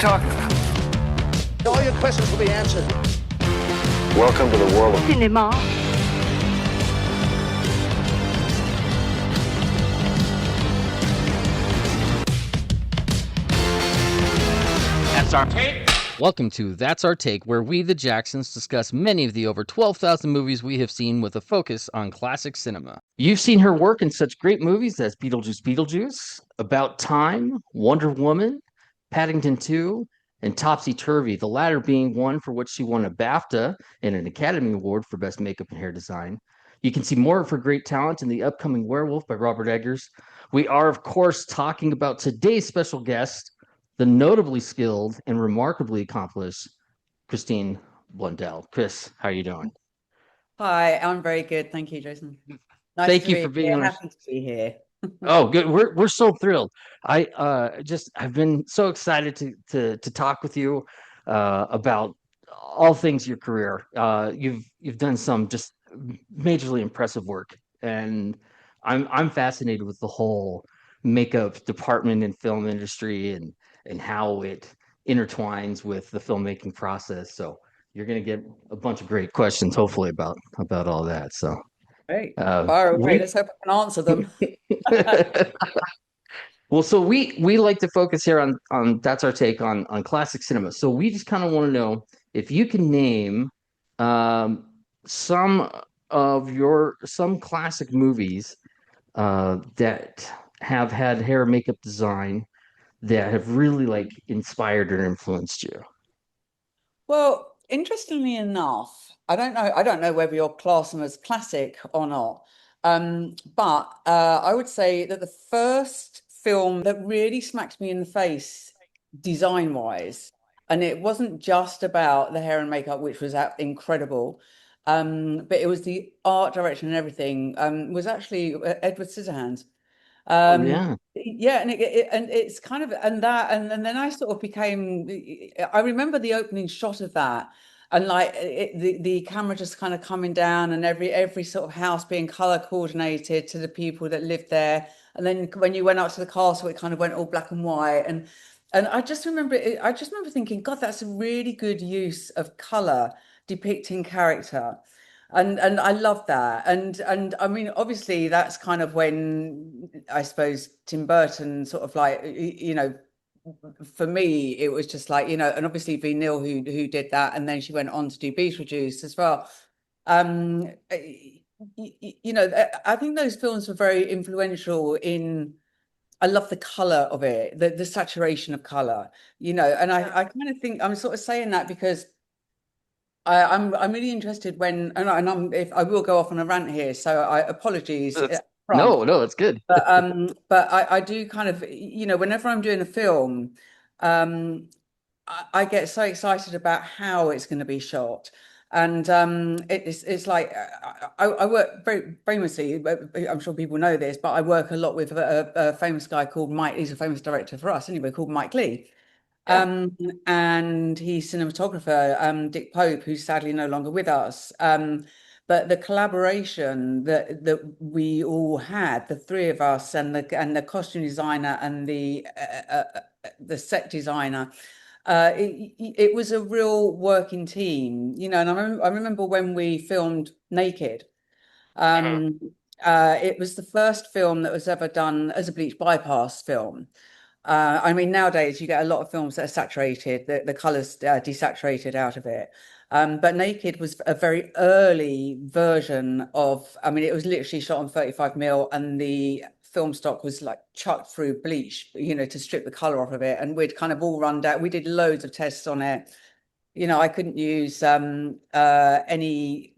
talking about? All your questions will be answered. Welcome to the world of Cinéma. That's our take. Welcome to That's Our Take, where we, the Jacksons, discuss many of the over 12,000 movies we have seen with a focus on classic cinema. You've seen her work in such great movies as Beetlejuice, About Time, Wonder Woman, Paddington 2, and Topsy Turvy, the latter being one for which she won a BAFTA and an Academy Award for Best Makeup and Hair Design. You can see more of her great talent in the upcoming Werewolf by Robert Eggers. We are, of course, talking about today's special guest, the notably skilled and remarkably accomplished Christine Blundell. Chris, how are you doing? Hi, I'm very good. Thank you, Jason. Nice Thank to you be for being here. on our... Happy to be here. Oh, good. We're so thrilled. I've been so excited to talk with you about all things your career. You've done some just majorly impressive work, and I'm fascinated with the whole makeup department and film industry and how it intertwines with the filmmaking process. So you're going to get a bunch of great questions, hopefully about all that. So Great. uh, Fire away. we Let's hope I can answer them. well, so we like to focus here on that's our take on classic cinema. So we just kind of want to know if you can name some of some classic movies that have had hair and makeup design that have really like inspired or influenced you. Well, interestingly enough, I don't know whether you'll class them as classic or not. But I would say that the first film that really smacked me in the face design-wise, and it wasn't just about the hair and makeup, which was incredible, but it was the art direction and everything, was actually Edward Scissorhands. Oh Um, yeah. yeah, and and it's kind of and then I sort of became. I remember the opening shot of that, and like the camera just kind of coming down, and every sort of house being color coordinated to the people that lived there, and then when you went up to the castle, it kind of went all black and white, and I just remember I just remember thinking, God, that's a really good use of color depicting character. And I love that. And I mean, obviously that's kind of when I suppose Tim Burton sort of like, you know, for me, it was just like, you know, and obviously V. Neil who did that, and then she went on to do Beetlejuice as well. You know, I think those films were very influential in. I love the color of it, the saturation of color, you know, and I kind of think I'm sort of saying that because I'm really interested when and I'm if I will go off on a rant here, so I apologies That's, up front. no, that's good. But I do kind of, you know, whenever I'm doing a film, um I get so excited about how it's going to be shot. And it's like I work very famously, I'm sure people know this, but I work a lot with a famous guy called Mike. He's a famous director for us anyway, called Mike Lee. Yeah. And he's cinematographer, Dick Pope, who's sadly no longer with us. But the collaboration that we all had, the three of us, and the costume designer and the set designer, it was a real working team, you know. And I remember when we filmed Naked. Um, it was the first film that was ever done as a bleach bypass film. I mean, nowadays you get a lot of films that are saturated, the colors desaturated out of it. But Naked was a very early version of, I mean, it was literally shot on 35 mil and the film stock was like chucked through bleach, you know, to strip the color off of it. And we'd kind of all run down, we did loads of tests on it. You know, I couldn't use any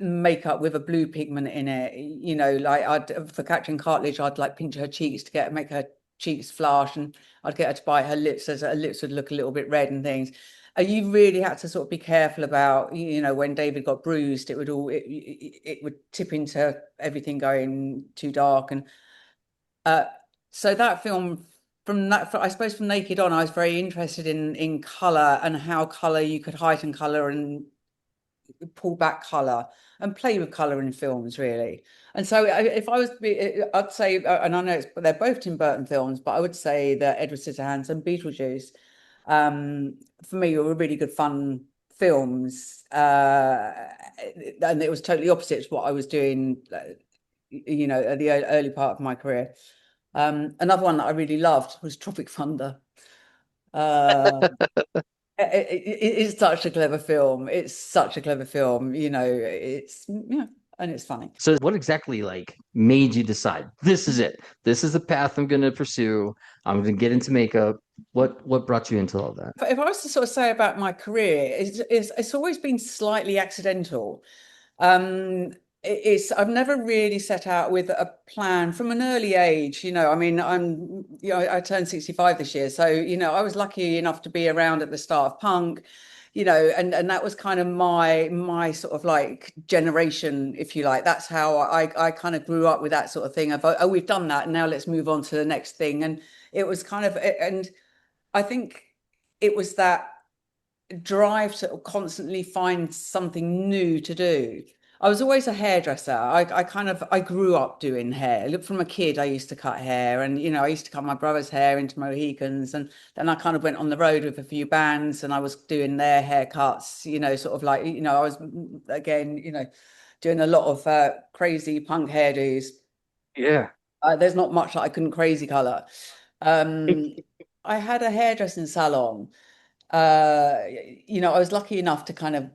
makeup with a blue pigment in it, you know, like for Catherine Cartledge, I'd like pinch her cheeks to make her cheeks flash, and I'd get her to bite her lips as her lips would look a little bit red and things. You really had to sort of be careful about, you know, when David got bruised, it would tip into everything going too dark. And so that film, from that, I suppose from Naked on, I was very interested in color and how color, you could heighten color and pull back color and play with color in films, really. And so if I was to be, I'd say, and I know they're both Tim Burton films, but I would say that Edward Scissorhands and Beetlejuice. for me were really good fun films, and it was totally opposite to what I was doing, you know, at the early part of my career. Another one that I really loved was Tropic Thunder. Uh, it's such a clever film. It's such a clever film. You know, it's yeah, and it's funny. So what exactly like made you decide this is it? This is the path I'm going to pursue. I'm going to get into makeup. What brought you into all that? If I was to sort of say about my career, it's always been slightly accidental. I've never really set out with a plan from an early age. You know, I mean, I turned 65 this year, so you know, I was lucky enough to be around at the start of punk. You know, and that was kind of my sort of like generation, if you like. That's how I kind of grew up with that sort of thing of, oh, we've done that, and now let's move on to the next thing. And it was kind of, and I think it was that drive to constantly find something new to do. I was always a hairdresser. I grew up doing hair. Look, from a kid, I used to cut hair, and you know, I used to cut my brother's hair into Mohicans, and then I kind of went on the road with a few bands, and I was doing their haircuts. You know, sort of like, you know, I was again, you know, doing a lot of crazy punk hairdos. Yeah. There's not much that I couldn't crazy color. Um, I had a hairdressing salon. uh, you know, I was lucky enough to kind of,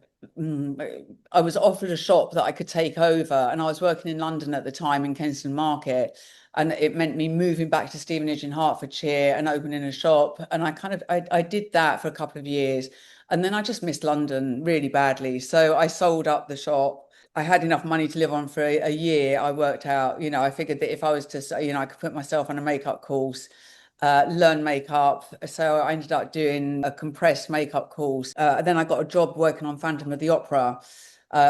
I was offered a shop that I could take over, and I was working in London at the time in Kensington Market, and it meant me moving back to Stevenage in Hertfordshire and opening a shop. And I did that for a couple of years, and then I just missed London really badly, so I sold up the shop. I had enough money to live on for a year. I worked out, you know, I figured that if I was to, you know, I could put myself on a makeup course, learn makeup. So I ended up doing a compressed makeup course. Then I got a job working on Phantom of the Opera,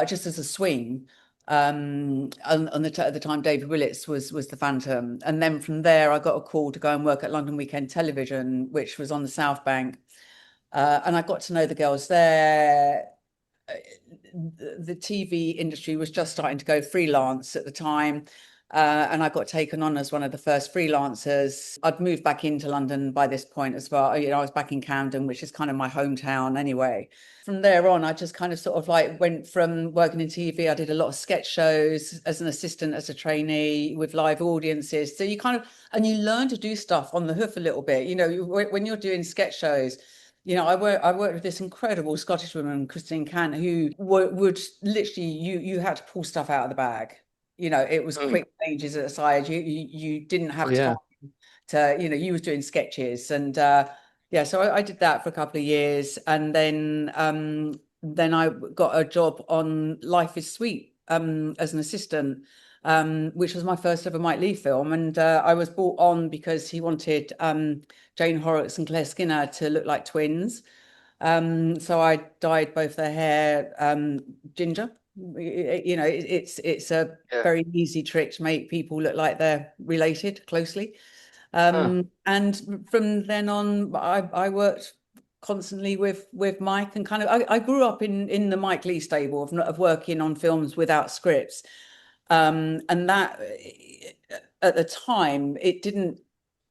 just as a swing. At the time, David Willits was the Phantom, and then from there, I got a call to go and work at London Weekend Television, which was on the South Bank, and I got to know the girls there. The TV industry was just starting to go freelance at the time. And I got taken on as one of the first freelancers. I'd moved back into London by this point as well. You know, I was back in Camden, which is kind of my hometown anyway. From there on, I just kind of sort of like went from working in TV. I did a lot of sketch shows as an assistant, as a trainee with live audiences. So you kind of, and you learn to do stuff on the hoof a little bit. You know, when you're doing sketch shows, you know, I worked with this incredible Scottish woman, Christine Cant, who would literally, you had to pull stuff out of the bag. You know, it was quick changes at the side. You didn't Oh have yeah. time to, you know, you was doing sketches, and yeah, so I did that for a couple of years, and then I got a job on Life is Sweet as an assistant, which was my first ever Mike Leigh film, and I was brought on because he wanted Jane Horrocks and Claire Skinner to look like twins. So I dyed both their hair ginger. You know, it's a Yeah. very easy trick to make people look like they're related closely. Huh. And from then on, I worked constantly with Mike, and kind of I grew up in the Mike Leigh stable of working on films without scripts. And that at the time it didn't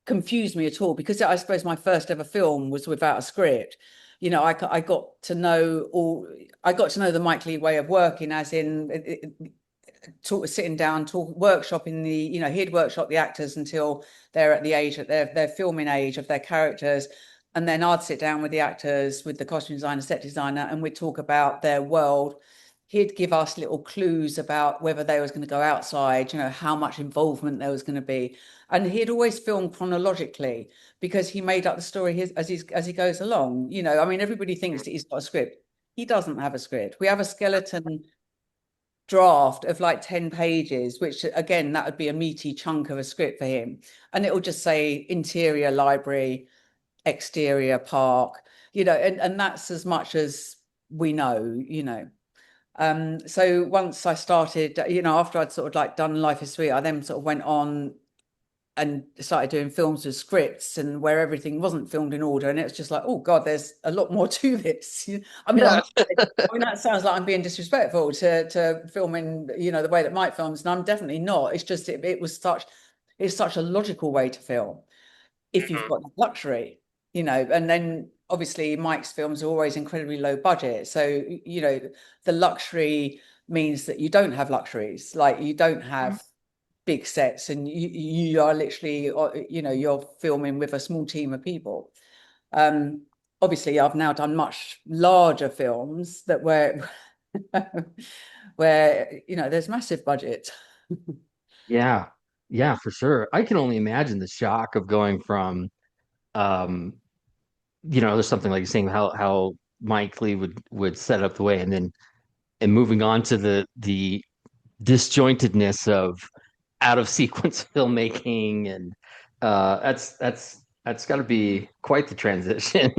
confuse me at all, because I suppose my first ever film was without a script. You know, I got to know the Mike Leigh way of working, as in sitting down, workshopping the, you know, he'd workshop the actors until they're at the age that they're filming age of their characters. And then I'd sit down with the actors, with the costume designer, set designer, and we'd talk about their world. He'd give us little clues about whether they was going to go outside, you know, how much involvement there was going to be. And he'd always film chronologically, because he made up the story as he goes along. You know, I mean, everybody thinks that he's got a script. He doesn't have a script. We have a skeleton draft of like 10 pages, which again, that would be a meaty chunk of a script for him. And it will just say interior library, exterior park, you know, and that's as much as we know, you know. So once I started, you know, after I'd sort of like done Life is Sweet, I then sort of went on and started doing films with scripts, and where everything wasn't filmed in order, and it's just like, oh God, there's a lot more to this. I mean, Yeah. I mean, that sounds like I'm being disrespectful to filming, you know, the way that Mike films, and I'm definitely not. It's just it's such a logical way to film if you've got the luxury, you know. And then obviously Mike's films are always incredibly low budget. So, you know, the luxury means that you don't have luxuries, like you don't have big sets, and you are literally, you know, you're filming with a small team of people. Um, Obviously, I've now done much larger films that where where, you know, there's massive budget. Yeah. Yeah, for sure. I can only imagine the shock of going from um there's something like you're saying how Mike Lee would set up the way and then and moving on to the disjointedness of out of sequence filmmaking and that's got to be quite the transition.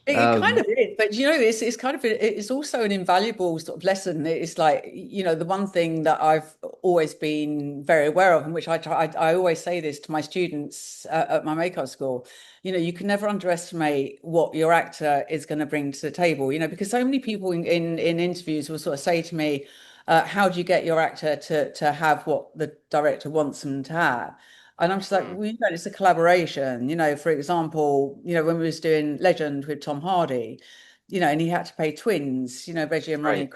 It kind Um of is, but you know, it's kind of it's also an invaluable sort of lesson. It's like, you know, the one thing that I've always been very aware of, and which I always say this to my students at my makeup school. You know, you can never underestimate what your actor is going to bring to the table. You know, because so many people in interviews will sort of say to me, "How do you get your actor to have what the director wants them to have?" And I'm just like, well, you know, it's a collaboration. You know, for example, you know, when we was doing Legend with Tom Hardy, you know, and he had to play twins, you know, Reggie and right. Ronnie,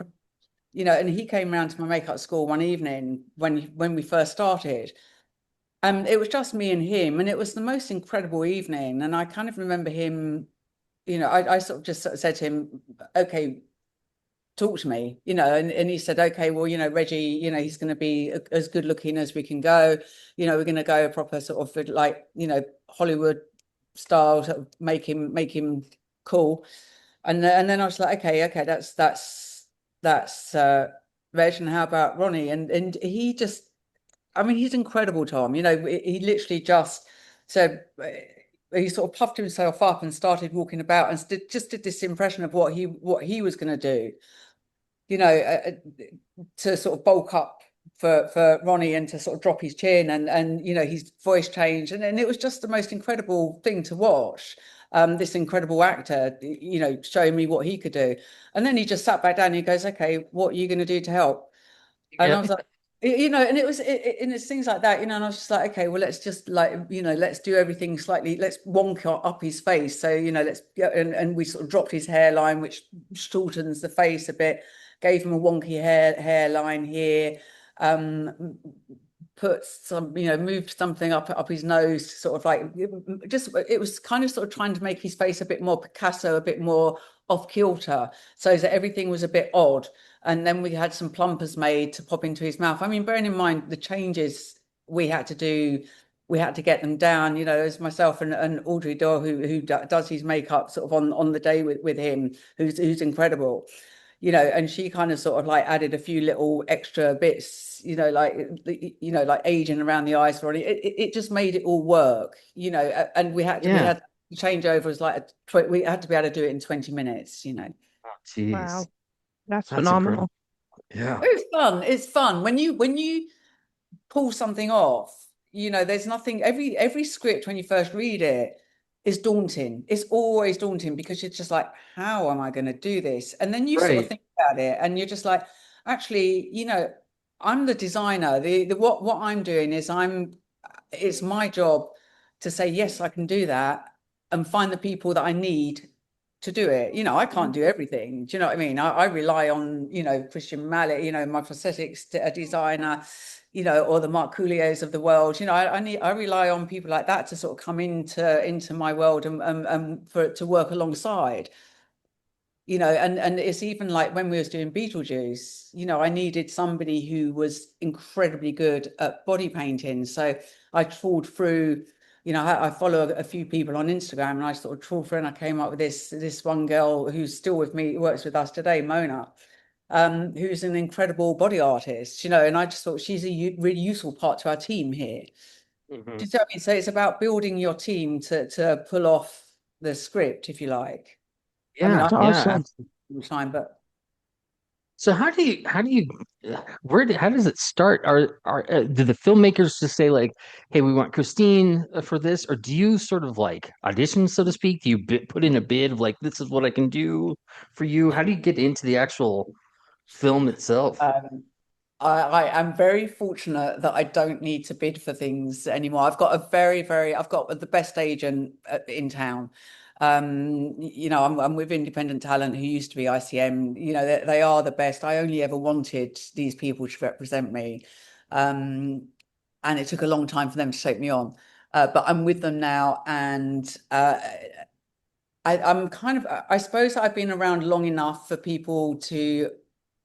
you know, and he came round to my makeup school one evening when we first started. And it was just me and him, and it was the most incredible evening. And I kind of remember him, you know, I sort of just sort of said to him, okay, talk to me, you know, and he said, okay, well, you know, Reggie, you know, he's going to be as good looking as we can go. You know, we're going to go a proper sort of like, you know, Hollywood style, sort of make him cool. And then I was like, okay, that's Reg, and how about Ronnie? And he just, I mean, he's incredible, Tom. You know, he literally just said, he sort of puffed himself up and started walking about and just did this impression of what he was going to do, you know, to sort of bulk up for Ronnie and to sort of drop his chin, and you know, his voice changed, and it was just the most incredible thing to watch. This incredible actor, you know, showing me what he could do, and then he just sat back down and he goes, "Okay, what are you going to do to help?" And I Yeah. was like, you know, and and it's things like that, you know, and I was just like, okay, well, let's just like, you know, let's do everything slightly, let's wonk up his face. So, you know, let's and we sort of dropped his hairline, which shortens the face a bit, gave him a wonky hairline here, um, put some, you know, moved something up his nose, sort of like just it was kind of sort of trying to make his face a bit more Picasso, a bit more off kilter, so that everything was a bit odd. And then we had some plumpers made to pop into his mouth. I mean, bearing in mind the changes we had to do, we had to get them down, you know, as myself and Audrey Doyle, who does his makeup sort of on the day with him, who's incredible, you know, and she kind of sort of like added a few little extra bits, you know, like aging around the eyes for it. It just made it all work, you know, and we Yeah. had changeovers like we had to be able to do it in 20 minutes, you know. Jeez. Wow, that's That's incredible. phenomenal. Yeah. It's fun. It's fun when you pull something off. You know, there's nothing. Every script when you first read it is daunting. It's always daunting because you're just like, how am I going to do this? And then you sort of Right. think about it, and you're just like, actually, you know, I'm the designer. The what I'm doing is it's my job to say yes, I can do that, and find the people that I need to do it. You know, I can't do everything. Do you know what I mean? I rely on, you know, Christian Mallet, you know, my prosthetics designer, you know, or the Mark Couliers of the world. You know, I rely on people like that to sort of come into my world and for it to work alongside. You know, and it's even like when we was doing Beetlejuice, you know, I needed somebody who was incredibly good at body painting. So I trawled through, you know, I follow a few people on Instagram, and I sort of trawled through, and I came up with this one girl who's still with me, works with us today, Mona, who's an incredible body artist, you know, and I just thought she's a really useful part to our team here. Mhm. Do you know what I mean? So it's about building your team to pull off the script, if you like. I mean, Yeah. I That's Yeah. awesome. all the time, but So how do you how does it start? Are do the filmmakers just say like, hey, we want Christine for this, or do you sort of like audition, so to speak? Do you put in a bid of like, this is what I can do for you? How do you get into the actual film itself? um, I am very fortunate that I don't need to bid for things anymore. I've got I've got the best agent in town. I'm with Independent Talent, who used to be ICM. They are the best. I only ever wanted these people to represent me. And it took a long time for them to take me on. But I'm with them now, and I'm kind of, I suppose I've been around long enough for people to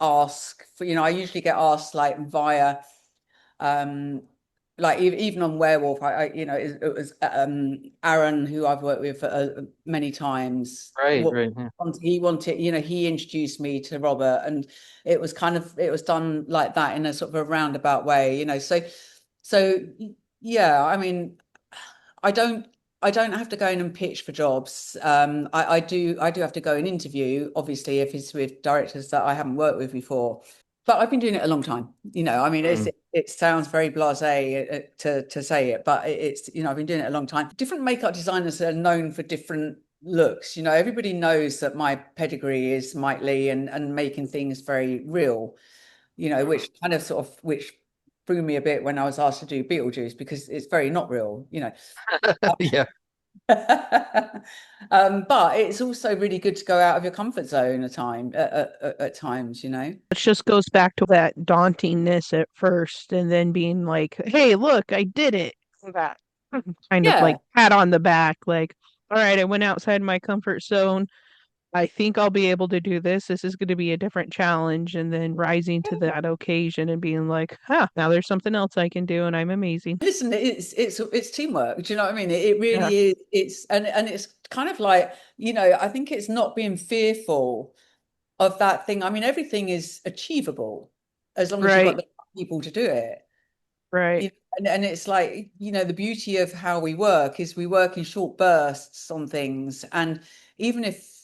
ask for, I usually get asked like via, um, like even on Werewolf, it was Aaron, who I've worked with many times. Right, right. Yeah. He wanted, he introduced me to Robert, and it was done like that in a sort of a roundabout way, so yeah, I mean, I don't I don't have to go in and pitch for jobs. I do have to go and interview, obviously, if it's with directors that I haven't worked with before. But I've been doing it a long time. I mean, Mm. it sounds very blasé to say it, but it's I've been doing it a long time. Different makeup designers are known for different looks. Everybody knows that my pedigree is Mike Lee and making things very real. Which kind of sort of which threw me a bit when I was asked to do Beetlejuice, because it's very not real. Yeah. But it's also really good to go out of your comfort zone at times. It just goes back to that dauntingness at first and then being like, hey, look, I did it. That kind of like Yeah. pat on the back, like, all right, I went outside my comfort zone. I think I'll be able to do this. This is going to be a different challenge. And then rising to that occasion and being like, now there's something else I can do and I'm amazing. Listen, it's teamwork. Do you know what I mean? It Yeah. really is. And it's kind of like, I think it's not being fearful of that thing. I mean, everything is achievable as long as you've got Right. the people to do it. Right. And it's like, the beauty of how we work is we work in short bursts on things. And even if,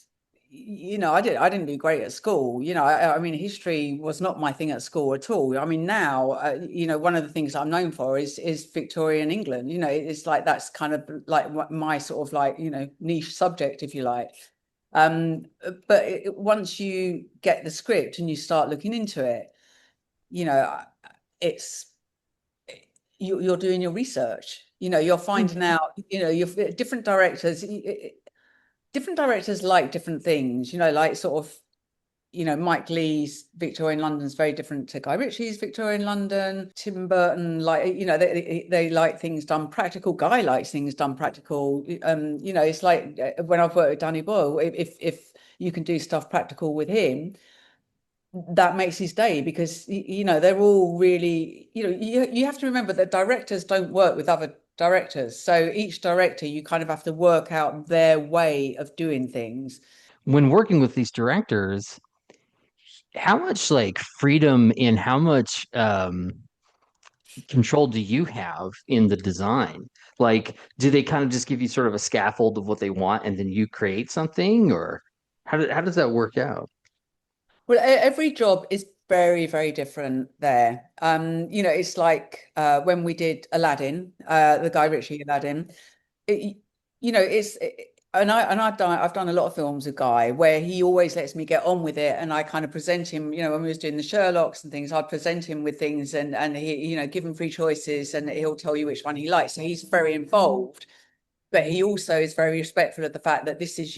I didn't do great at school. I mean, history was not my thing at school at all. I mean, now, one of the things I'm known for is Victorian England. It's like, that's kind of like my sort of like, niche subject, if you like. But once you get the script and you start looking into it, it's you're doing your research. You're finding out. You're different directors like different things. Like sort of, Mike Lee's Victorian London's very different to Guy Ritchie's Victorian London. Tim Burton, like, they like things done practical. Guy likes things done practical. It's like when I've worked with Danny Boyle, if you can do stuff practical with him, that makes his day, because they're all really, you have to remember that directors don't work with other directors, so each director, you kind of have to work out their way of doing things. When working with these directors, how much like freedom and how much control do you have in the design? Like, do they kind of just give you sort of a scaffold of what they want and then you create something, or how does that work out? Well, every job is very, very different there. It's like when we did Aladdin, the Guy Ritchie Aladdin. It, and I've done a lot of films with Guy where he always lets me get on with it, and I kind of present him. When we was doing the Sherlocks and things, I'd present him with things, and he, give him free choices, and he'll tell you which one he likes. So he's very involved. But he also is very respectful of the fact that this is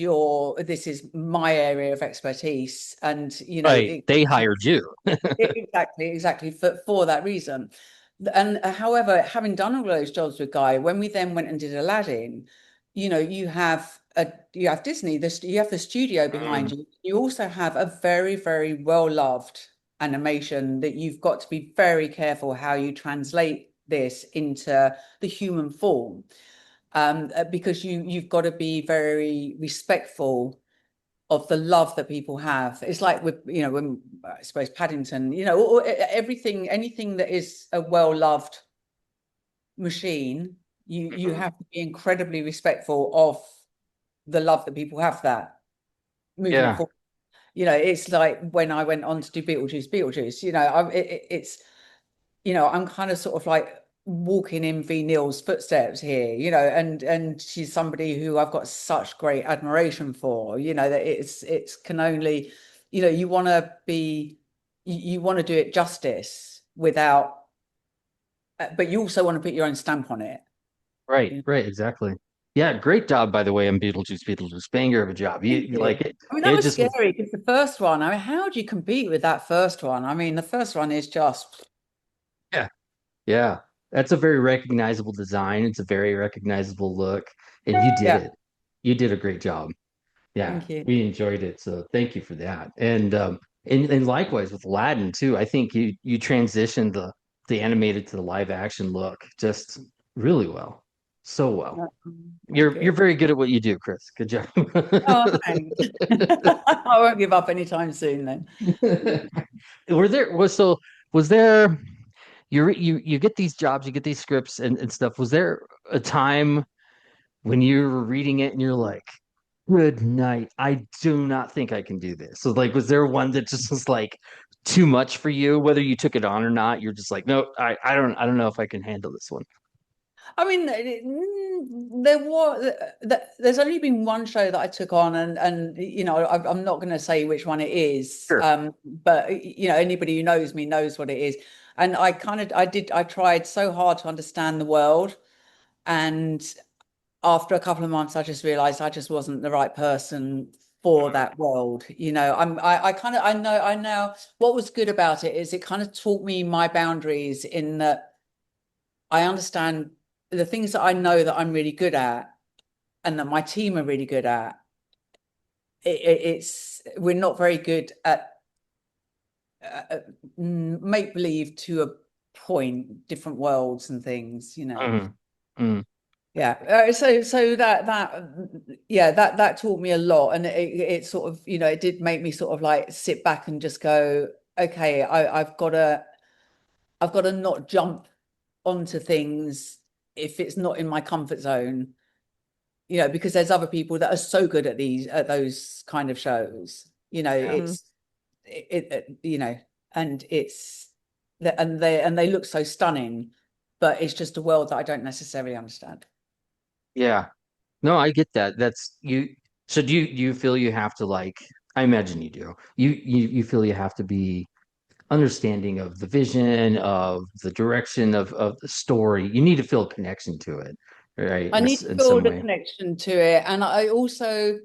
my area of expertise, and Right. They hired you. exactly for that reason. And however, having done all those jobs with Guy, when we then went and did Aladdin, you have Disney, you have the studio behind you. You also have a very, very well loved animation that you've got to be very careful how you translate this into the human form, because you've got to be very respectful of the love that people have. It's like with, when I suppose Paddington, anything that is a well-loved machine, you have to be incredibly respectful of the love that people have for that, moving it Yeah. forward. It's like when I went on to do Beetlejuice, I'm kind of sort of like walking in V Neil's footsteps here, and she's somebody who I've got such great admiration for, that it's can only, you want to be, you want to do it justice but you also want to put your own stamp on it. Right, right, exactly. Yeah, great job, by the way, on Beetlejuice. Beetlejuice, banger of a job. Thank You you. like it? I mean, that It was just was. scary because the first one, I mean, how do you compete with that first one? I mean, the first one is just, Yeah, yeah. That's a very recognizable design. It's a very recognizable look, and you did yeah, it. You did a great job. Yeah, thank you. we enjoyed it. So thank you for that. And likewise with Aladdin too. I think you transitioned the animated to the live action look just really well. So well. Thank You're you. very good at what you do, Chris. Good job. Oh, thanks. I won't give up anytime soon then. Were there was so was there you get these jobs, you get these scripts and stuff. Was there a time when you were reading it and you're like, good night. I do not think I can do this. So like, was there one that just was like too much for you, whether you took it on or not? You're just like, no, I don't know if I can handle this one. I mean, there's only been one show that I took on, and you know, I'm not going to say which one it is, Sure. but you know, anybody who knows me knows what it is. And I tried so hard to understand the world, and after a couple of months, I just realized I just wasn't the right person for that world. You know, I know what was good about it is it kind of taught me my boundaries in that I understand the things that I know that I'm really good at and that my team are really good at. It's we're not very good at make believe to a point, different worlds and things, you know. Mhm. Mm. Yeah. So that taught me a lot, and it sort of, you know, it did make me sort of like sit back and just go, okay, I've got to not jump onto things if it's not in my comfort zone, you know, because there's other people that are so good at those kind of shows, you know. Yeah. You know, and it's and they look so stunning, but it's just a world that I don't necessarily understand. Yeah. No, I get that. That's you. So do you feel you have to like, I imagine you do. You feel you have to be understanding of the vision, of the direction of the story. You need to feel a connection to it, right? I need to In some build a way. connection to it, and I also,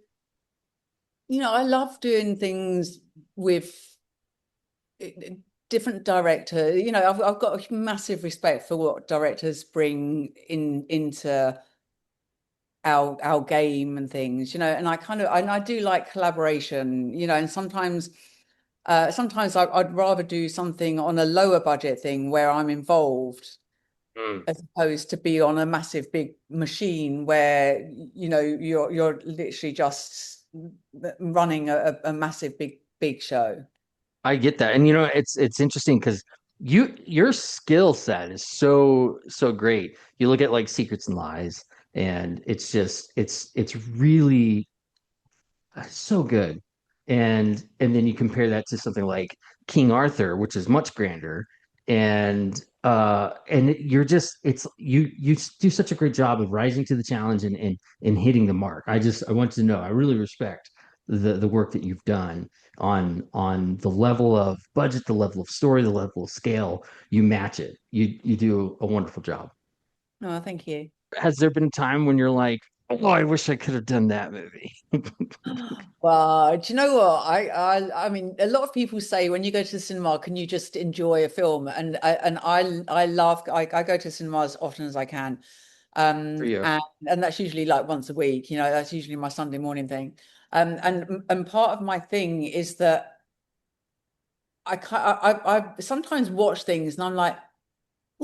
you know, I love doing things with different directors. You know, I've got a massive respect for what directors bring into our game and things, you know, and I do like collaboration, you know, and sometimes I'd rather do something on a lower budget thing where I'm involved Mm. as opposed to be on a massive big machine where, you know, you're literally just running a massive big show. I get that. And it's interesting because your skill set is so great. You look at like Secrets and Lies, and it's just it's really so good. And then you compare that to something like King Arthur, which is much grander, you're just it's you do such a great job of rising to the challenge and hitting the mark. I want to know, I really respect the work that you've done on the level of budget, the level of story, the level of scale. You match it. You do a wonderful job. Oh, thank you. Has there been a time when you're like, oh, I wish I could have done that movie? Well, do you know what? I mean, a lot of people say when you go to the cinema, can you just enjoy a film? I love I go to the cinema as often as I can, For you. and that's usually like once a week. You know, that's usually my Sunday morning thing. And part of my thing is that I sometimes watch things and I'm like,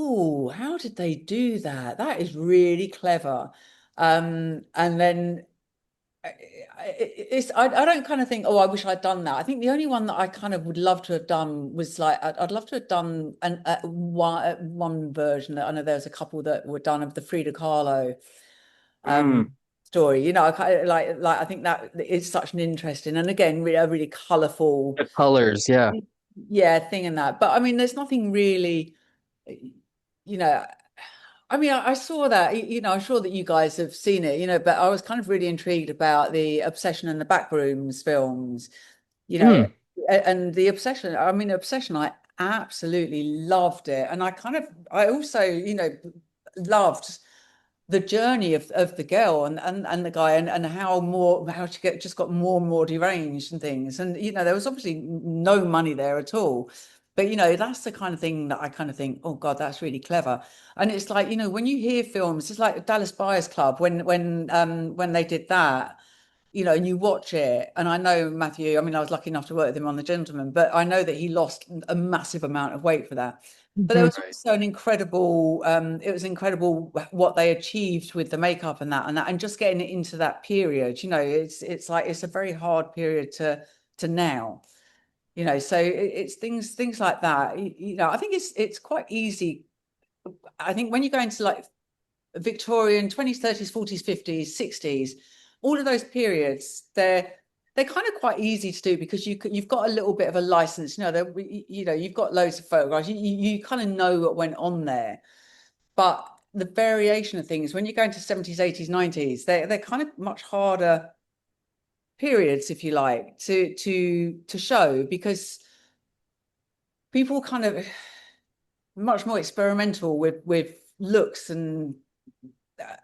oh, how did they do that? That is really clever. And then I don't kind of think, oh, I wish I'd done that. I think the only one that I kind of would love to have done was like I'd love to have done one version. I know there's a couple that were done of the Frida Kahlo Mm, story. You know, I kind of like I think that is such an interesting and again a really colourful, the colors, yeah. yeah, thing in that. But I mean, there's nothing really, you know. I mean, I saw that, you know, I'm sure that you guys have seen it, you know, but I was kind of really intrigued about the Obsession and the Backrooms films, you know, Mm. and the Obsession. I mean, Obsession, I absolutely loved it. And I also, you know, loved the journey of the girl and the guy and how she just got more and more deranged and things. And there was obviously no money there at all. But that's the kind of thing that I kind of think, oh God, that's really clever. And it's like, when you hear films, it's like Dallas Buyers Club when they did that, and you watch it. And I know Matthew, I mean, I was lucky enough to work with him on The Gentleman, but I know that he lost a massive amount of weight for that. But there was also an incredible, it was incredible what they achieved with the makeup and just getting it into that period. It's like it's a very hard period to now. So it's things like that. I think it's quite easy. I think when you go into like Victorian 20s, 30s, 40s, 50s, 60s, all of those periods, they're kind of quite easy to do because you've got a little bit of a license. You've got loads of photographs. You kind of know what went on there. But the variation of things, when you go into 70s, 80s, 90s, they're kind of much harder periods, if you like, to show, because people kind of much more experimental with looks and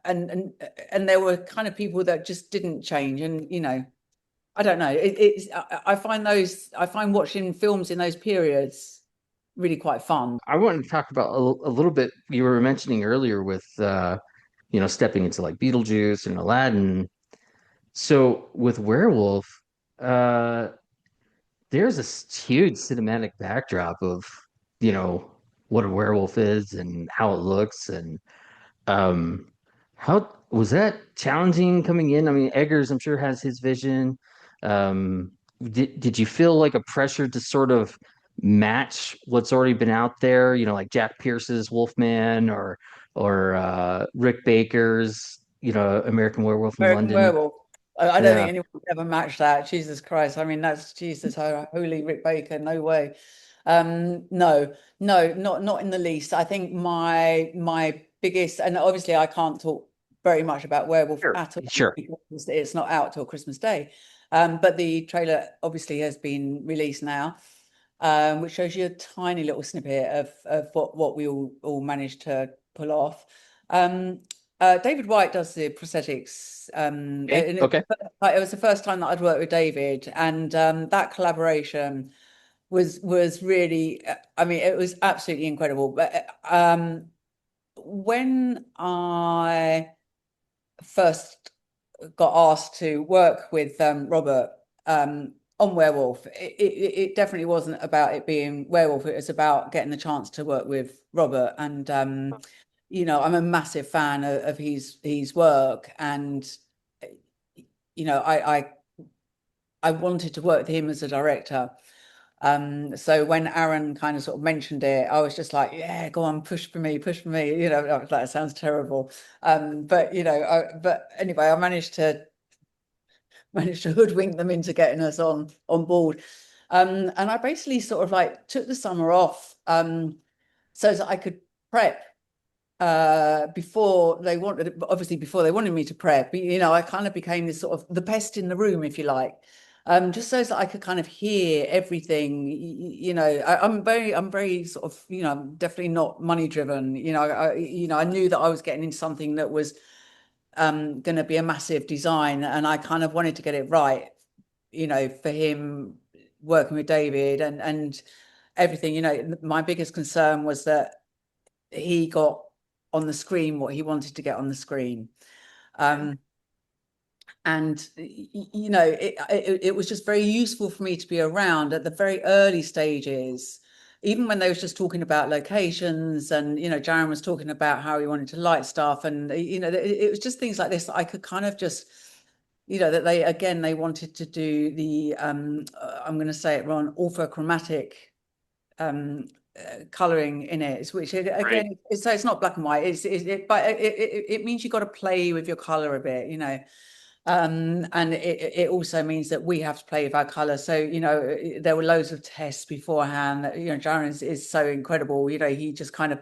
there were kind of people that just didn't change. And I don't know, I find watching films in those periods really quite fun. I want to talk about a little bit you were mentioning earlier with stepping into like Beetlejuice and Aladdin. So with Werewolf, uh there's a huge cinematic backdrop of what a werewolf is and how it looks. And um how was that challenging coming in? I mean, Eggers, I'm sure, has his vision. um did you feel like a pressure to sort of match what's already been out there, like Jack Pierce's Wolfman, or Rick Baker's American Werewolf in American London? Werewolf. I don't think Yeah, anyone would ever match that. Jesus Christ. I mean, that's Jesus, holy Rick Baker. No way. No, no, not in the least. I think my biggest, and obviously I can't talk very much about Werewolf sure, at all sure. because it's not out till Christmas Day. But the trailer obviously has been released now, which shows you a tiny little snippet of what we all managed to pull off. David White does the prosthetics, and Okay, okay. it was the first time that I'd worked with David, and that collaboration was really, I mean, it was absolutely incredible. But when I first got asked to work with Robert on Werewolf, it definitely wasn't about it being Werewolf. It was about getting the chance to work with Robert. And I'm a massive fan of his work, and I wanted to work with him as a director. So when Aaron kind of sort of mentioned it, I was just like, yeah, go on, push for me, push for me. That sounds terrible. But but anyway, I managed to hoodwink them into getting us on board. And I basically sort of like took the summer off so that I could prep before they wanted me to prep. I kind of became this sort of the pest in the room, if you like. Just so that I could kind of hear everything. I'm very sort of, I'm definitely not money driven. I knew that I was getting into something that was going to be a massive design, and I kind of wanted to get it right, for him, working with David and everything. My biggest concern was that he got on the screen what he wanted to get on the screen. And it was just very useful for me to be around at the very early stages, even when they was just talking about locations, and Jaron was talking about how he wanted to light stuff, and it was just things like this that I could kind of just that they wanted to do the I'm going to say it wrong, orthochromatic coloring in it, which again, so it's not black and white. But it means you've got to play with your color a bit, and it also means that we have to play with our color. So there were loads of tests beforehand. Jaron is so incredible. He just kind of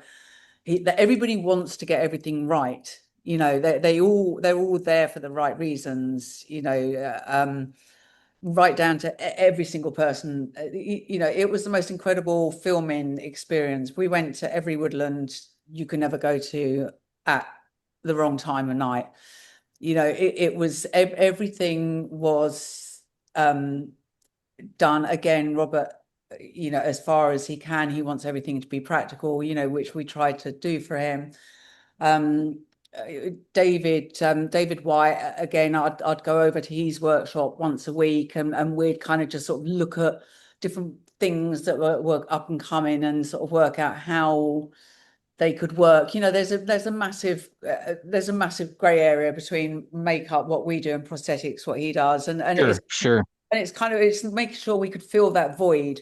that everybody wants to get everything right. They're all there for the right reasons. Right down to every single person. It was the most incredible filming experience. We went to every woodland you can ever go to at the wrong time of night. You know, it was everything was done again. Robert, you know, as far as he can, he wants everything to be practical, you know, which we tried to do for him. David White, again, I'd go over to his workshop once a week, and we'd kind of just sort of look at different things that were up and coming and sort of work out how they could work. You know, there's a massive grey area between makeup, what we do, and prosthetics, what he does, and Sure. it's kind of, it's making sure we could fill that void,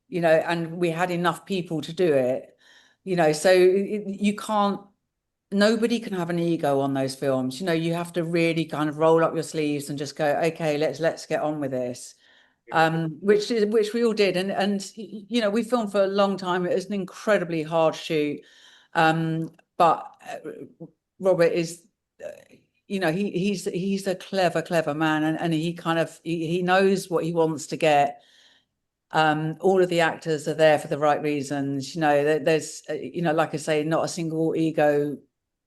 you know, and we had enough people to do it, you know. So you can't, nobody can have an ego on those films. You know, you have to really kind of roll up your sleeves and just go, okay, let's get on with this. Which we all did, and you know, we filmed for a long time. It was an incredibly hard shoot, but Robert is, you know, he's a clever man, and he kind of he knows what he wants to get. All of the actors are there for the right reasons. You know, there's you know, like I say, not a single ego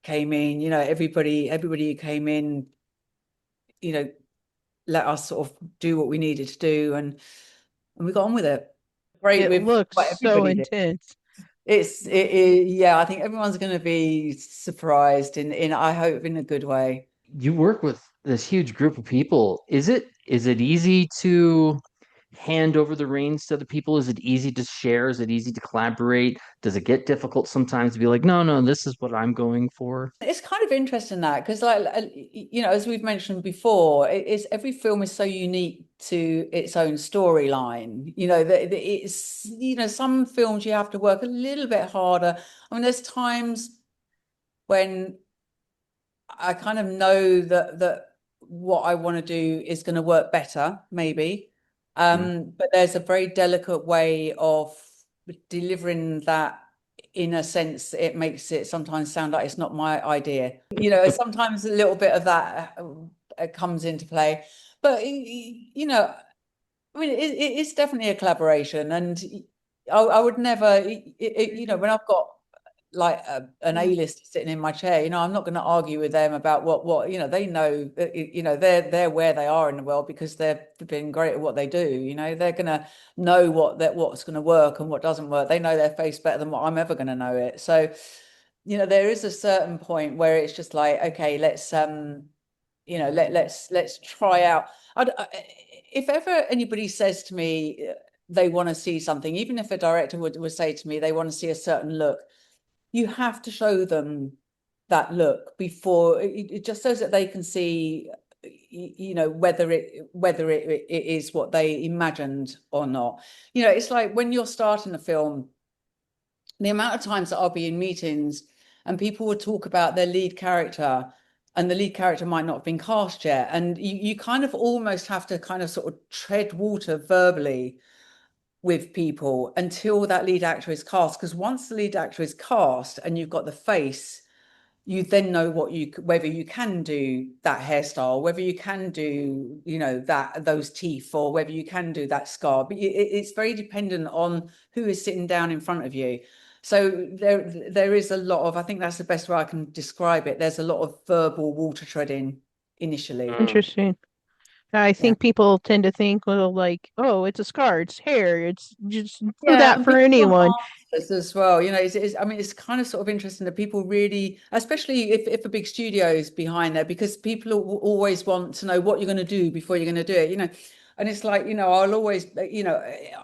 came in. You know, everybody who came in, you know, let us sort of do what we needed to do, and we got on with it. Great It with looks what so everybody did. intense. Yeah, I think everyone's going to be surprised in I hope in a good way. You work with this huge group of people. Is it easy to hand over the reins to the people? Is it easy to share? Is it easy to collaborate? Does it get difficult sometimes to be like, no, this is what I'm going for? It's kind of interesting that, because like you know, as we've mentioned before, it's every film is so unique to its own storyline. You know, that it's, you know, some films you have to work a little bit harder. I mean, there's times when I kind of know that what I want to do is going to work better, maybe. But there's a very delicate way of delivering that, in a sense, it makes it sometimes sound like it's not my idea. You know, sometimes a little bit of that comes into play. But, you know, I mean, it's definitely a collaboration. And I would never, you know, when I've got like an A-list sitting in my chair, you know, I'm not going to argue with them about what you know. They know, you know, they're where they are in the world because they've been great at what they do. You know, they're going to know what's going to work and what doesn't work. They know their face better than what I'm ever going to know it. So, you know, there is a certain point where it's just like, okay, let's you know, let's try out. If ever anybody says to me they want to see something, even if a director would say to me they want to see a certain look, you have to show them that look before, it just so that they can see, you know, whether it is what they imagined or not. You know, it's like when you're starting a film, the amount of times that I'll be in meetings and people would talk about their lead character, and the lead character might not have been cast yet, and you kind of almost have to kind of sort of tread water verbally with people until that lead actor is cast, because once the lead actor is cast and you've got the face, you then know whether you can do that hairstyle, whether you can do, you know, those teeth, or whether you can do that scar. But it's very dependent on who is sitting down in front of you. So there is a lot of, I think that's the best way I can describe it, there's a lot of verbal water treading initially. Interesting. I think people tend to think, well, like, oh, it's a scar, it's hair, it's just do that and for people want anyone. answers as well. You know, I mean, it's kind of sort of interesting that people really, especially if a big studio is behind there, because people always want to know what you're going to do before you're going to do it. You know, and it's like, you know, I'll always, you know,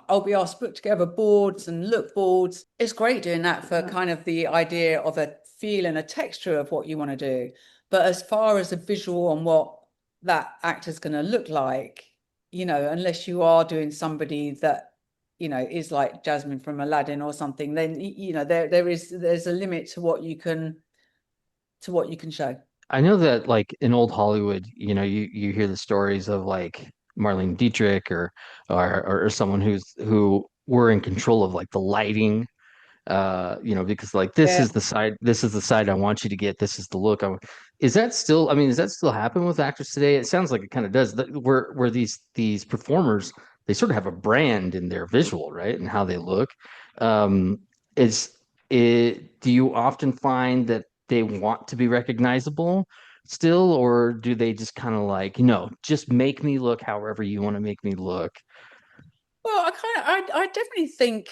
I'll be asked to put together boards and look boards. It's great doing that for kind of the idea of a feel and a texture of what you want to do. But as far as a visual on what that actor's going to look like, you know, unless you are doing somebody that, you know, is like Jasmine from Aladdin or something, then, you know, there's a limit to what you can show. I know that like in old Hollywood, you know, you hear the stories of like Marlene Dietrich or someone who were in control of like the lighting, you know, because like Yeah. this is the side I want you to get, this is the look. Is that still, I mean, does that still happen with actors today? It sounds like it kind of does. Where these performers, they sort of have a brand in their visual, right? And how they look. Is it, do you often find that they want to be recognizable still, or do they just kind of like, no, just make me look however you want to make me look? Well, I definitely think,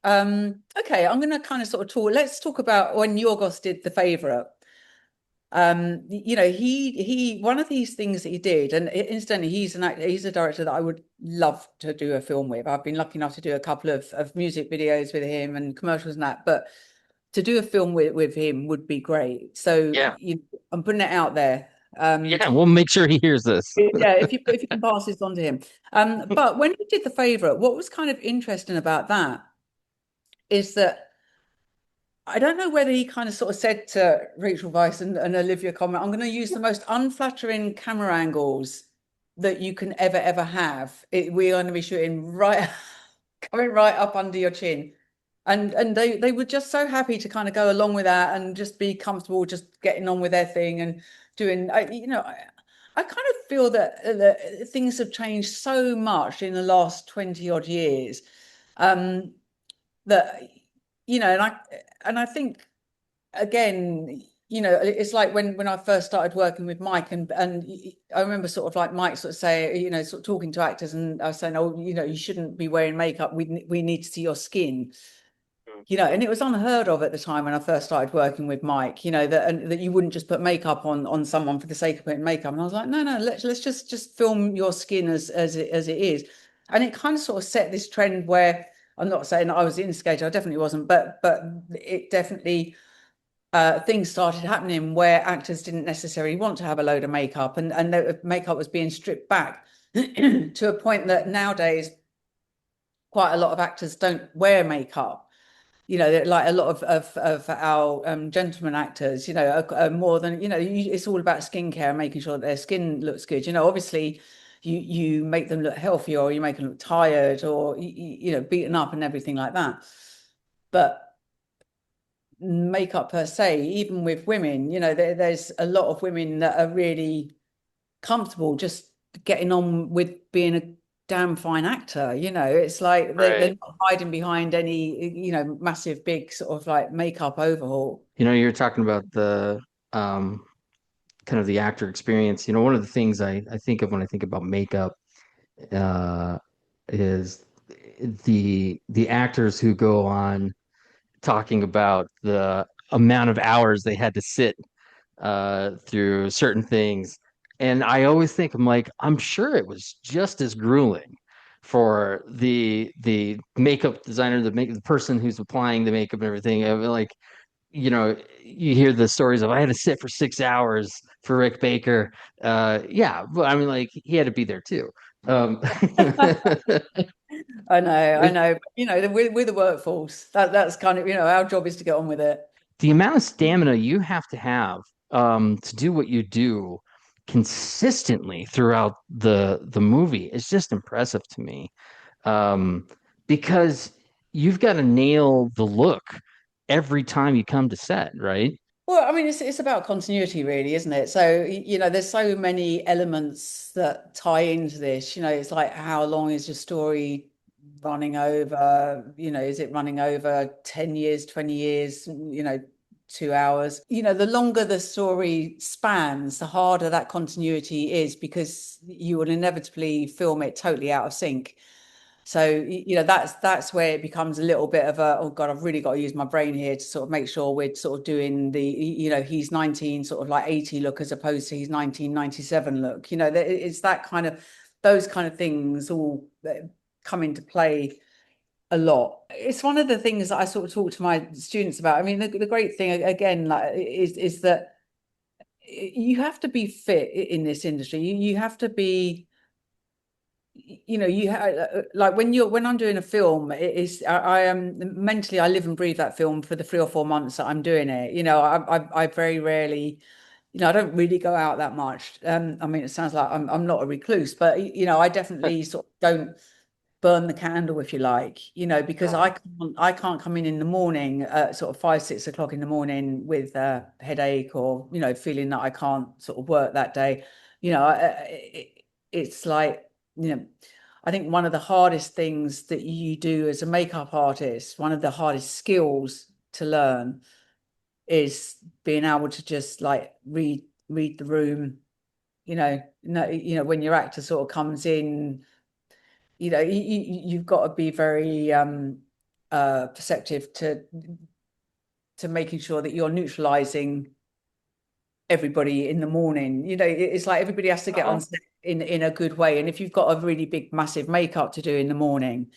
okay, I'm going to kind of sort of let's talk about when Yorgos did The Favourite. He one of these things that he did, and incidentally, he's he's a director that I would love to do a film with. I've been lucky enough to do a couple of music videos with him and commercials and that, but to do a film with him would be great. So Yeah. I'm putting it out there. Yeah, we'll make sure he hears this. Yeah, if you can pass this on to him. But when he did The Favourite, what was kind of interesting about that is that I don't know whether he kind of sort of said to Rachel Weisz and Olivia Colman, I'm going to use the most unflattering camera angles that you can ever have. We're going to be shooting right, coming right up under your chin. And they were just so happy to kind of go along with that and just be comfortable, just getting on with their thing and doing, I kind of feel that things have changed so much in the last 20 odd years. That and I think again, it's like when I first started working with Mike, and I remember sort of like Mike sort of say, sort of talking to actors, and I was saying, oh, you shouldn't be wearing makeup. We need to see your skin. And it was unheard of at the time when I first started working with Mike, that you wouldn't just put makeup on someone for the sake of putting makeup. And I was like, no, let's just film your skin as it is. And it kind of sort of set this trend where I'm not saying I was the instigator, I definitely wasn't, but it definitely things started happening where actors didn't necessarily want to have a load of makeup, and the makeup was being stripped back to a point that nowadays quite a lot of actors don't wear makeup. Like a lot of our gentlemen actors, are more than, it's all about skincare and making sure that their skin looks good. Obviously you make them look healthy, or you make them look tired, or, beaten up and everything like that. But makeup per se, even with women, there's a lot of women that are really comfortable just getting on with being a damn fine actor. It's like they're not hiding behind any massive big sort of like makeup overhaul. You're talking about the kind of the actor experience. One of the things I think of when I think about makeup uh is the actors who go on talking about the amount of hours they had to sit through certain things. And I always think, I'm like, I'm sure it was just as grueling for the makeup designer, the person who's applying the makeup and everything. I mean, like, you hear the stories of I had to sit for 6 hours for Rick Baker. Yeah, but I mean, like, he had to be there too. I know. But, we're the workforce. That's kind of, our job is to get on with it. The amount of stamina you have to do what you do consistently throughout the movie is just impressive to me. Um, because you've got to nail the look every time you come to set, right? Well, I mean, it's about continuity, really, isn't it? So, there's so many elements that tie into this. It's like, how long is your story running over? Is it running over 10 years, 20 years, 2 hours? The longer the story spans, the harder that continuity is, because you will inevitably film it totally out of sync. So, that's where it becomes a little bit of a, oh God, I've really got to use my brain here to sort of make sure we're sort of doing the, he's 19 sort of like 80 look as opposed to his 1997 look. It's that kind of, those kind of things all come into play a lot. It's one of the things that I sort of talk to my students about. I mean, the great thing again, like, is that you have to be fit in this industry. You have to be, like when I'm doing a film, it is I am mentally, I live and breathe that film for the 3 or 4 months that I'm doing it. I very rarely, I don't really go out that much. I mean, it sounds like I'm not a recluse, but I definitely sort of don't burn the candle, if you like, because I can't come in the morning at sort of 5, 6 o'clock in the morning with a headache, or feeling that I can't sort of work that day. It's like, I think one of the hardest things that you do as a makeup artist, one of the hardest skills to learn, is being able to just like read the room, when your actor sort of comes in, you've got to be very perceptive to making sure that you're neutralizing everybody in the morning. It's like everybody has to get on set in a good way. And if you've got a really big, massive makeup to do in the morning,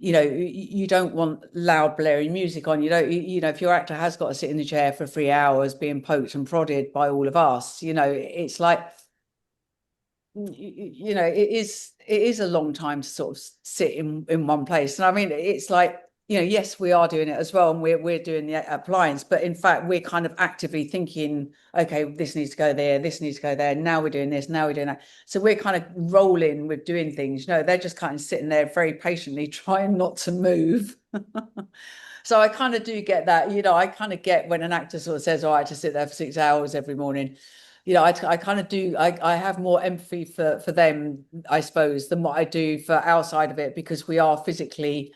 you don't want loud blaring music on. If your actor has got to sit in the chair for 3 hours being poked and prodded by all of us, it's like, it is a long time to sort of sit in one place. And I mean, it's like, yes, we are doing it as well, and we're doing the appliance, but in fact, we're kind of actively thinking, okay, this needs to go there, this needs to go there. Now we're doing this, now we're doing that. So we're kind of rolling with doing things. They're just kind of sitting there very patiently, trying not to move. So I kind of do get that. I kind of get when an actor sort of says, "Oh, I have to sit there for 6 hours every morning." I kind of do. I have more empathy for them, I suppose, than what I do for our side of it, because we are physically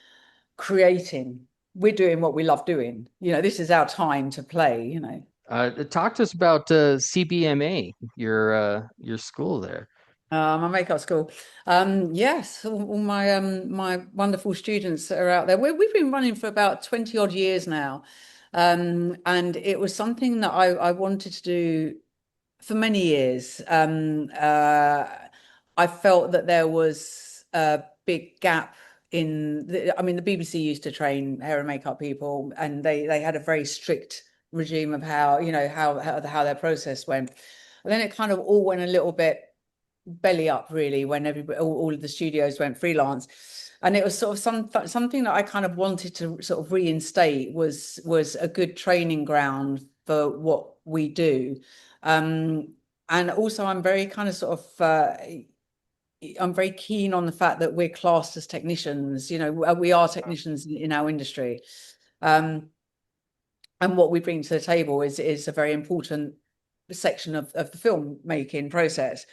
creating. We're doing what we love doing. This is our time to play. Talk to us about CBMA, your school there. My makeup school. Yes, all my wonderful students that are out there. We've been running for about 20 odd years now. And it was something that I wanted to do for many years. I felt that there was a big gap I mean, the BBC used to train hair and makeup people, and they had a very strict regime of how their process went. And then it kind of all went a little bit belly up, really, when all of the studios went freelance. And it was sort of something that I kind of wanted to sort of reinstate, was a good training ground for what we do. And also I'm very kind of sort of I'm very keen on the fact that we're classed as technicians. We are technicians in our industry. And what we bring to the table is a very important section of the filmmaking process.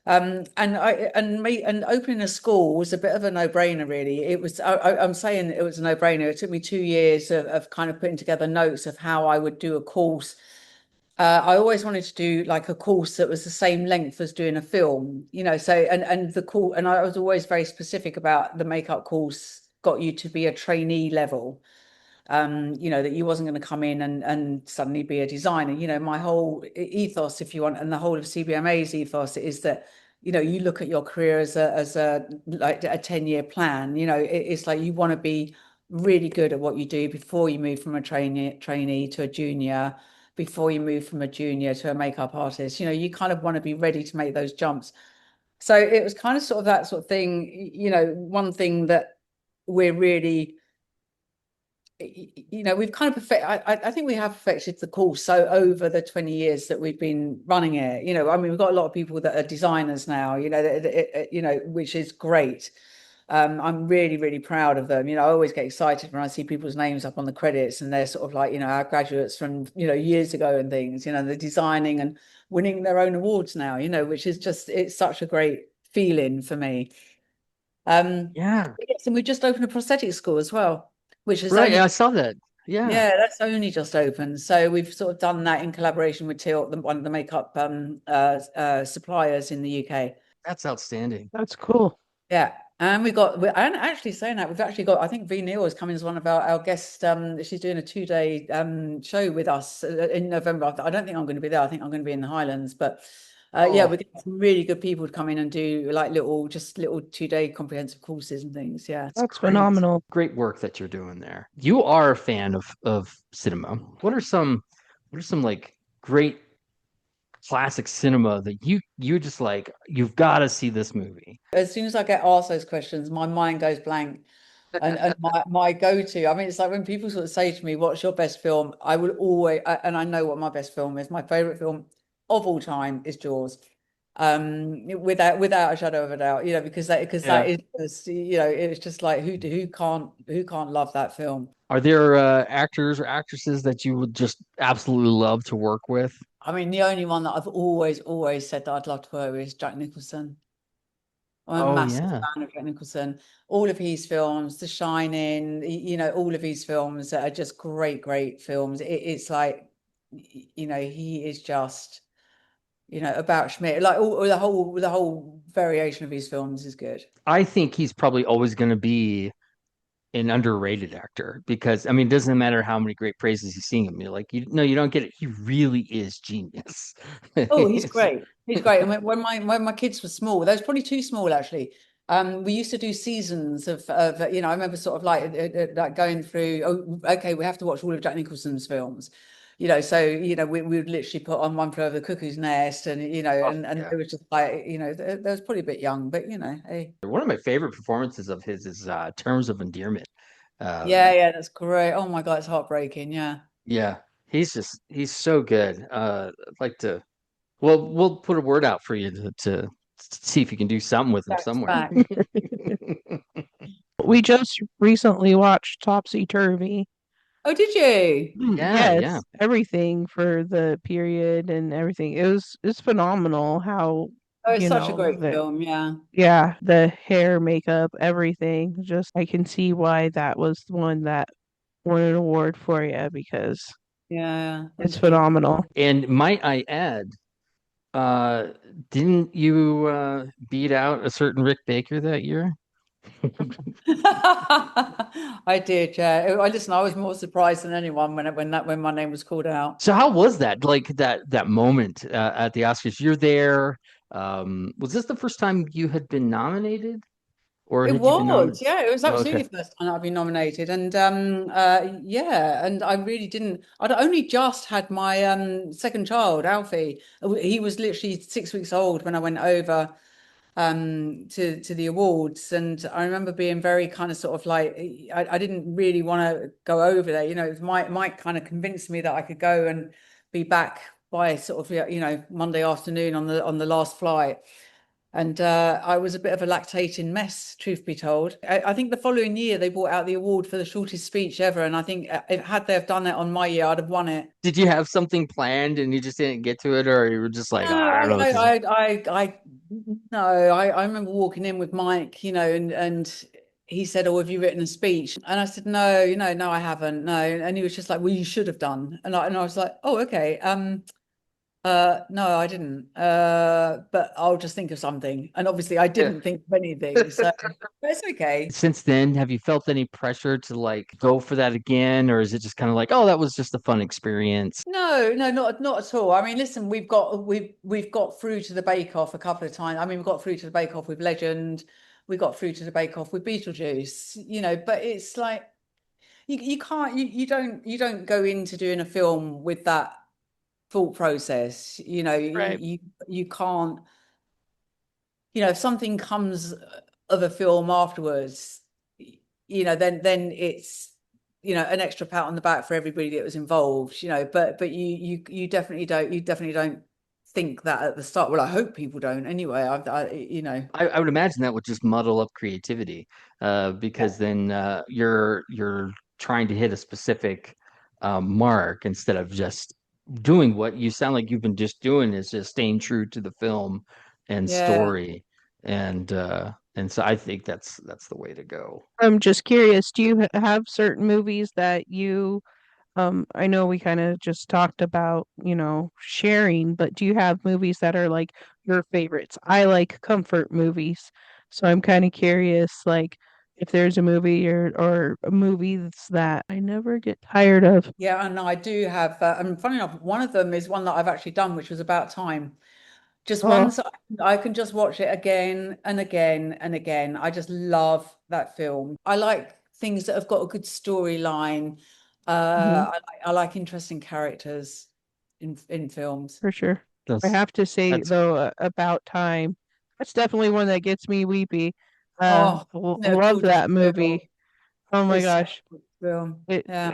And opening a school was a bit of a no-brainer, really. It was. I'm saying it was a no-brainer. It took me 2 years of kind of putting together notes of how I would do a course. I always wanted to do like a course that was the same length as doing a film, So and I was always very specific about the makeup course got you to be a trainee level. That you wasn't going to come in and suddenly be a designer. My whole ethos, if you want, and the whole of CBMA's ethos is that, you look at your career as a like a 10-year plan. It's like you want to be really good at what you do before you move from a trainee to a junior, before you move from a junior to a makeup artist. You kind of want to be ready to make those jumps. So it was kind of sort of that sort of thing. One thing that we're really, we've kind of I think we have perfected the course. So over the 20 years that we've been running it, I mean, we've got a lot of people that are designers now, which is great. I'm really, really proud of them. I always get excited when I see people's names up on the credits, and they're sort of like, our graduates from, years ago and things, they're designing and winning their own awards now, which is just, it's such a great feeling for me. Yeah. Yes, and we just opened a prosthetic school as well, which is right. I saw that. Yeah, that's only just opened. So we've sort of done that in collaboration with Tilt, one of the makeup suppliers in the UK. That's outstanding. That's cool. Yeah. And and actually saying that, we've actually got, I think V Neal is coming as one of our guests. She's doing a 2-day show with us in November. I don't think I'm going to be there. I think I'm going to be in the Highlands. But yeah, we're getting some really good people to come in and do like little 2-day comprehensive courses and things. Yeah. That's phenomenal. Great work that you're doing there. You are a fan of cinema. What are some like great classic cinema that you just like, you've got to see this movie? As soon as I get asked those questions, my mind goes blank. And my go-to, I mean, it's like when people sort of say to me, what's your best film? I will always, and I know what my best film is. My favorite film of all time is Jaws. Without a shadow of a doubt, because that is, it's just like, who can't love that film? Are there actors or actresses that you would just absolutely love to work with? I mean, the only one that I've always said that I'd love to work with is Jack Nicholson. I'm a Oh massive yeah. fan of Jack Nicholson. All of his films, The Shining, all of his films are just great, great films. It's like, he is just, about Schmidt. Like all the whole variation of his films is good. I think he's probably always going to be an underrated actor because I mean, it doesn't matter how many great praises you sing him. You're like, you don't get it. He really is genius. Oh, he's great. He's great. And when my kids were small, they was probably too small actually. We used to do seasons of I remember sort of like going through. Oh, okay, we have to watch all of Jack Nicholson's films. So we would literally put on One Flew Over the Cuckoo's Nest, and Oh, and yeah. it was just like they was probably a bit young, but hey, One of my favorite performances of his is Terms of Endearment. yeah, Um, yeah, that's great. Oh my God, it's heartbreaking. Yeah, yeah, he's so good. I'd like to. Well, we'll put a word out for you to see if you can do something with him Jack's somewhere. back. We just recently watched Topsy Turvy. Oh, did you? Yeah, yeah. Yes, everything for the period and everything. It's phenomenal how, Oh, it's such a great film. Yeah. the hair, makeup, everything. Just I can see why that was the one that won an award for you because Yeah, it's thank you. phenomenal. And might I add, uh, didn't you beat out a certain Rick Baker that year? I did, yeah. I was more surprised than anyone when my name was called out. So how was that? Like that moment at the Oscars? You're there. Was this the first time you had been nominated, or It had you been was, nominated? yeah, it was Oh, okay. absolutely the first time I've been nominated. And yeah, and I really didn't I'd only just had my second child, Alfie. He was literally 6 weeks old when I went over to the awards, and I remember being very kind of sort of like I didn't really want to go over there. It was Mike kind of convinced me that I could go and be back by sort of Monday afternoon on the last flight. And I was a bit of a lactating mess, truth be told. I think the following year they brought out the award for the shortest speech ever, and I think had they have done it on my year, I'd have won it. Did you have something planned and you just didn't get to it, or you were just like, No, "Oh, I don't know what to say." no, I remember walking in with Mike, and he said, "Oh, have you written a speech?" And I said, "No, no, I haven't. No." And he was just like, "Well, you should have done." And I was like, "Oh, okay. No, I didn't. But I'll just think of something." And obviously, I Yeah. didn't think of anything, so but it's okay. Since then, have you felt any pressure to like go for that again, or is it just kind of like, oh, that was just a fun experience? No, no, not at all. I mean, listen, we've got through to the Bake Off a couple of times. I mean, we got through to the Bake Off with Legend. We got through to the Bake Off with Beetlejuice. But it's like you can't you don't go into doing a film with that thought process. Right. You can't. If something comes of a film afterwards, then it's an extra pat on the back for everybody that was involved. But you definitely don't think that at the start. Well, I hope people don't anyway. I would imagine that would just muddle up creativity, because then you're trying to hit a specific mark instead of just doing what you sound like you've been just doing is just staying true to the film and Yeah, story, and so I think that's the way to go. I'm just curious, do you have certain movies that I know we kind of just talked about, sharing, but do you have movies that are like your favorites? I like comfort movies. So I'm kind of curious, like if there's a movie or movies that I never get tired of. yeah, and I do have. And funny enough, one of them is one that I've actually done, which was About Time. Just Oh, once I can just watch it again and again and again. I just love that film. I like things that have got a good storyline. mhm, I like interesting characters in films. for sure. I That's have to say that's though, About Time, that's definitely one that gets me weepy. Oh, isn't it a Love gorgeous that film? movie. Oh my It's such gosh. a good film. It Yeah,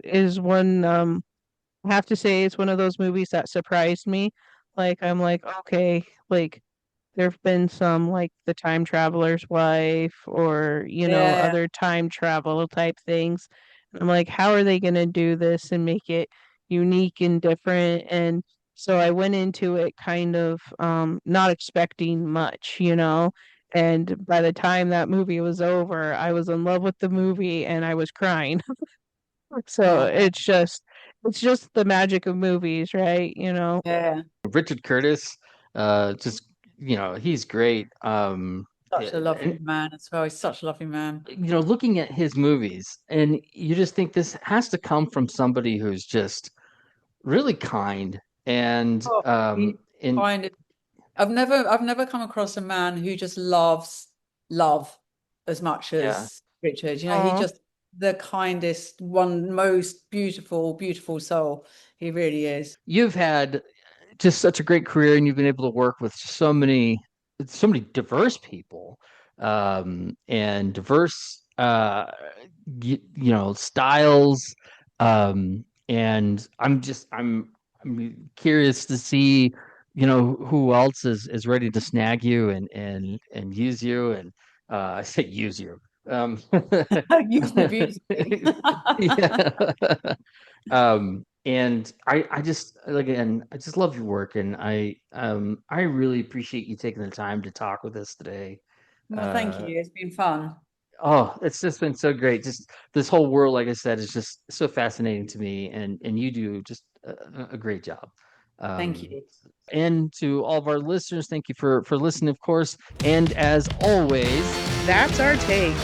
is one I have to say it's one of those movies that surprised me. Like I'm like, okay, like there've been some like The Time Traveler's Wife or, yeah, other time travel type things. I'm like, how are they gonna do this and make it unique and different? And so I went into it kind of not expecting much, And by the time that movie was over, I was in love with the movie and I was crying. So Oh, it's just the magic of movies, right? yeah, Richard Curtis, just he's great. such a And lovely man as well. He's such a lovely man. looking at his movies, and you just think this has to come from somebody who's just really kind and Oh, he and kind of, I've never come across a man who just loves love as much yeah. as Richard. He Oh, just the kindest, one most beautiful, beautiful soul. He really is. You've had just such a great career, and you've been able to work with so many diverse people, and diverse styles, and I'm curious to see who else is ready to snag you and use you, and I say use you, um Use and abuse me. yeah. And I just love your work, and I really appreciate you taking the time to talk with us today. Well, thank Uh, you. It's been fun. oh, it's just been so great. Just this whole world, like I said, is just so fascinating to me, and you do just a great job. Thank Um, you. and to all of our listeners, thank you for listening, of course. And as always, that's our take.